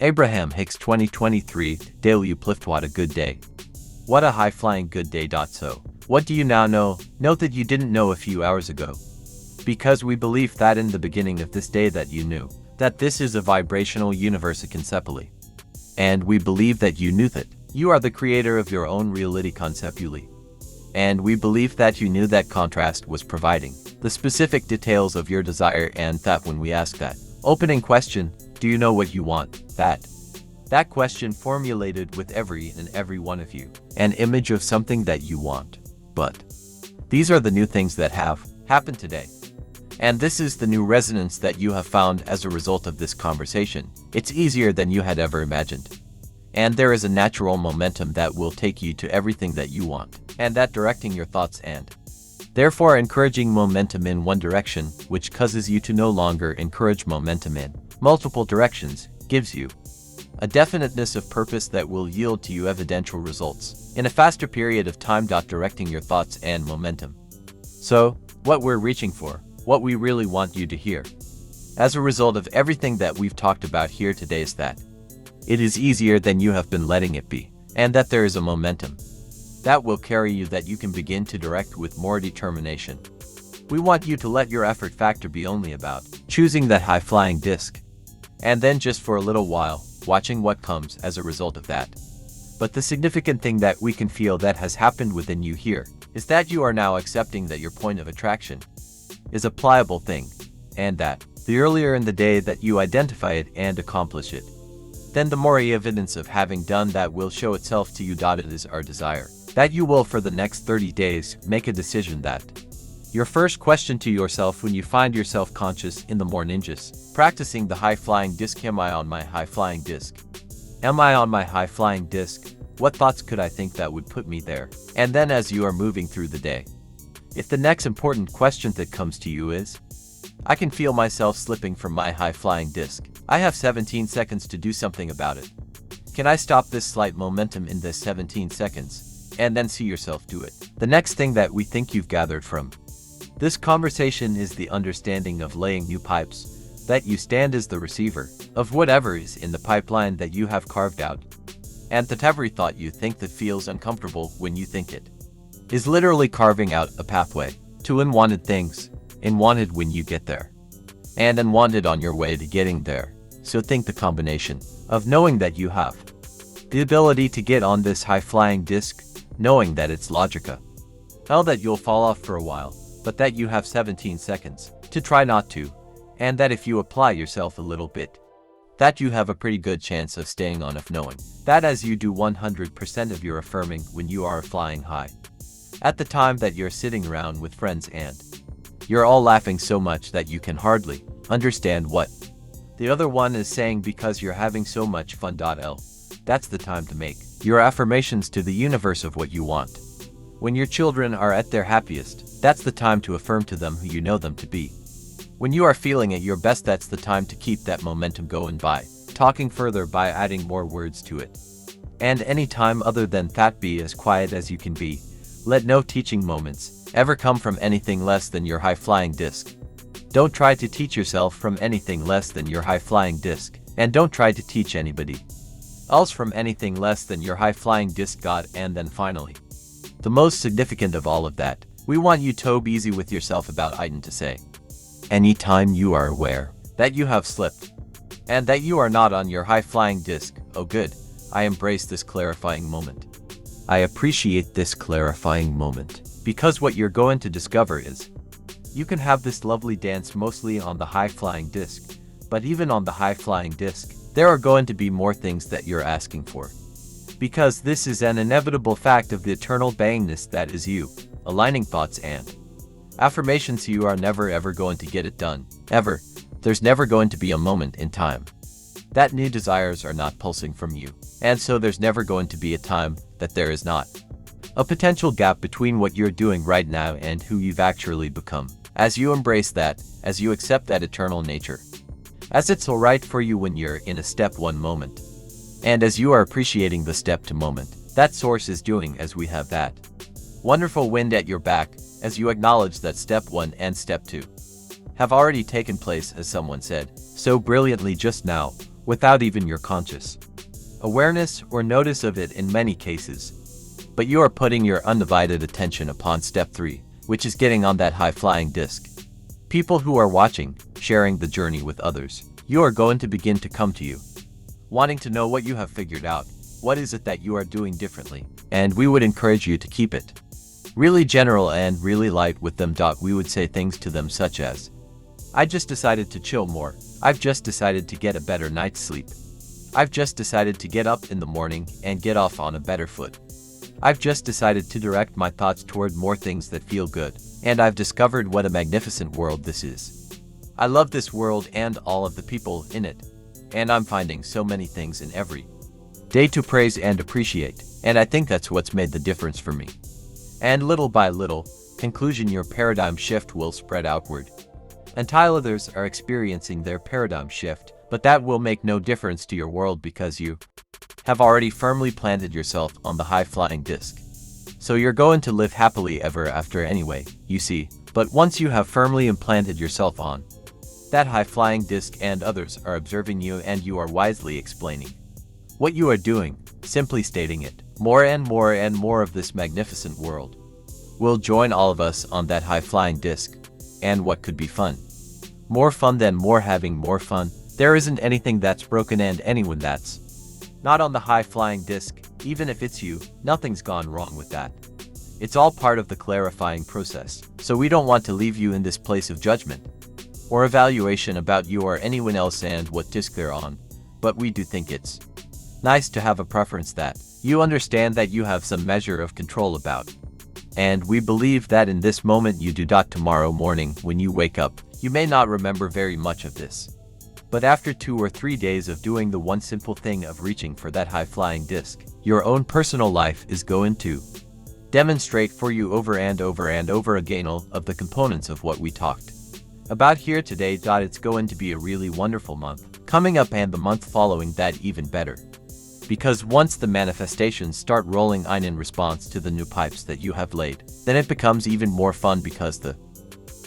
Abraham Hicks 2023 Daily Uplift. What a good day. What a high-flying good day. So, what do you now know? Note that you didn't know a few hours ago. Because we believe that in the beginning of this day that you knew that this is a vibrational universe conceptually. And we believe that you knew that you are the creator of your own reality conceptually. And we believe that you knew that contrast was providing the specific details of your desire, and that when we ask that opening question, do you know what you want? That question formulated with every one of you an image of something that you want. But these are the new things that have happened today. And this is the new resonance that you have found as a result of this conversation. It's easier than you had ever imagined. And there is a natural momentum that will take you to everything that you want, and that directing your thoughts and therefore encouraging momentum in one direction, which causes you to no longer encourage momentum in multiple directions, gives you a definiteness of purpose that will yield to you evidential results in a faster period of time. Directing your thoughts and momentum. So, what we're reaching for, what we really want you to hear, as a result of everything that we've talked about here today, is that it is easier than you have been letting it be, and that there is a momentum that will carry you that you can begin to direct with more determination. We want you to let your effort factor be only about choosing that high-flying disc, and then just for a little while, watching what comes as a result of that. But the significant thing that we can feel that has happened within you here is that you are now accepting that your point of attraction is a pliable thing, and that the earlier in the day that you identify it and accomplish it, then the more evidence of having done that will show itself to you. It is our desire that you will, for the next 30 days, make a decision that your first question to yourself when you find yourself conscious in the morning is practicing the high-flying disc. Am I on my high-flying disc? Am I on my high-flying disc? What thoughts could I think that would put me there? And then as you are moving through the day, if the next important question that comes to you is, I can feel myself slipping from my high-flying disc. I have 17 seconds to do something about it. Can I stop this slight momentum in this 17 seconds? And then see yourself do it. The next thing that we think you've gathered from this conversation is the understanding of laying new pipes, that you stand as the receiver of whatever is in the pipeline that you have carved out, and that every thought you think that feels uncomfortable when you think it is literally carving out a pathway to unwanted things, unwanted when you get there, and unwanted on your way to getting there. So think the combination of knowing that you have the ability to get on this high-flying disc, knowing that it's logica, how that you'll fall off for a while, but that you have 17 seconds to try not to, and that if you apply yourself a little bit, that you have a pretty good chance of staying on, of knowing that as you do 100% of your affirming when you are flying high, at the time that you're sitting around with friends and you're all laughing so much that you can hardly understand what the other one is saying because you're having so much fun. That's the time to make your affirmations to the universe of what you want. When your children are at their happiest, that's the time to affirm to them who you know them to be. When you are feeling at your best, that's the time to keep that momentum going by talking further, by adding more words to it. And any time other than that, be as quiet as you can be. Let no teaching moments ever come from anything less than your high-flying disc. Don't try to teach yourself from anything less than your high-flying disc, and don't try to teach anybody else from anything less than your high-flying disc. God, and then finally, the most significant of all of that, we want you to be easy with yourself about it, to say, anytime you are aware that you have slipped and that you are not on your high-flying disc, oh good, I embrace this clarifying moment. I appreciate this clarifying moment, because what you're going to discover is you can have this lovely dance mostly on the high-flying disc, but even on the high-flying disc, there are going to be more things that you're asking for. Because this is an inevitable fact of the eternal beingness that is you, aligning thoughts and affirmations. You are never ever going to get it done, ever. There's never going to be a moment in time that new desires are not pulsing from you, and so there's never going to be a time that there is not a potential gap between what you're doing right now and who you've actually become. As you embrace that, as you accept that eternal nature, as it's alright for you when you're in a step one moment, and as you are appreciating the step two moment that source is doing, as we have that wonderful wind at your back, as you acknowledge that step one and step two have already taken place, as someone said so brilliantly just now, without even your conscious awareness or notice of it in many cases. But you are putting your undivided attention upon step 3, which is getting on that high-flying disc. People who are watching, sharing the journey with others, you are going to begin to come to you, wanting to know what you have figured out, what is it that you are doing differently, and we would encourage you to keep it really general and really light with them. We would say things to them such as, I just decided to chill more, I've just decided to get a better night's sleep, I've just decided to get up in the morning and get off on a better foot, I've just decided to direct my thoughts toward more things that feel good, and I've discovered what a magnificent world this is. I love this world and all of the people in it, and I'm finding so many things in every day to praise and appreciate, and I think that's what's made the difference for me. And little by little, conclusion, your paradigm shift will spread outward until others are experiencing their paradigm shift, but that will make no difference to your world because you have already firmly planted yourself on the high-flying disc. So you're going to live happily ever after anyway, you see, but once you have firmly implanted yourself on that high-flying disc and others are observing you and you are wisely explaining what you are doing, simply stating it, more and more and more of this magnificent world will join all of us on that high-flying disc. And what could be fun? More fun than more having more fun. There isn't anything that's broken and anyone that's not on the high-flying disc, even if it's you, nothing's gone wrong with that. It's all part of the clarifying process, so we don't want to leave you in this place of judgment or evaluation about you or anyone else and what disc they're on, but we do think it's nice to have a preference that you understand that you have some measure of control about. And we believe that in this moment you do. Tomorrow morning when you wake up, you may not remember very much of this. But after 2 or 3 days of doing the one simple thing of reaching for that high-flying disc, your own personal life is going to demonstrate for you over and over and over again all of the components of what we talked about here today. It's going to be a really wonderful month coming up and the month following that even better. Because once the manifestations start rolling in response to the new pipes that you have laid, then it becomes even more fun because the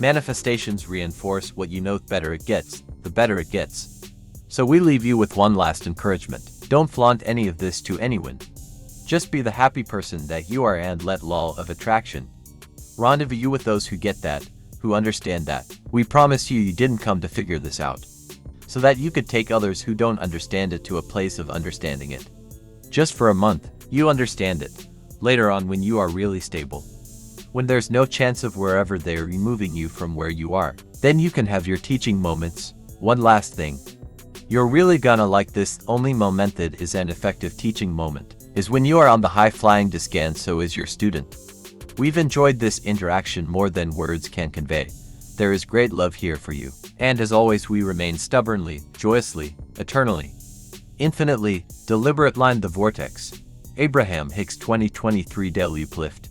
manifestations reinforce what you know. The better it gets. So we leave you with one last encouragement. Don't flaunt any of this to anyone. Just be the happy person that you are and let law of attraction rendezvous you with those who get that, who understand that. We promise you didn't come to figure this out so that you could take others who don't understand it to a place of understanding it. Just for a month, you understand it. Later on when you are really stable, when there's no chance of wherever they're removing you from where you are, then you can have your teaching moments. One last thing. You're really gonna like this. Only moment that is an effective teaching moment is when you are on the high-flying disc and so is your student. We've enjoyed this interaction more than words can convey. There is great love here for you. And as always we remain stubbornly, joyously, eternally, infinitely, deliberate. The Vortex. Abraham Hicks 2023 Daily Uplift.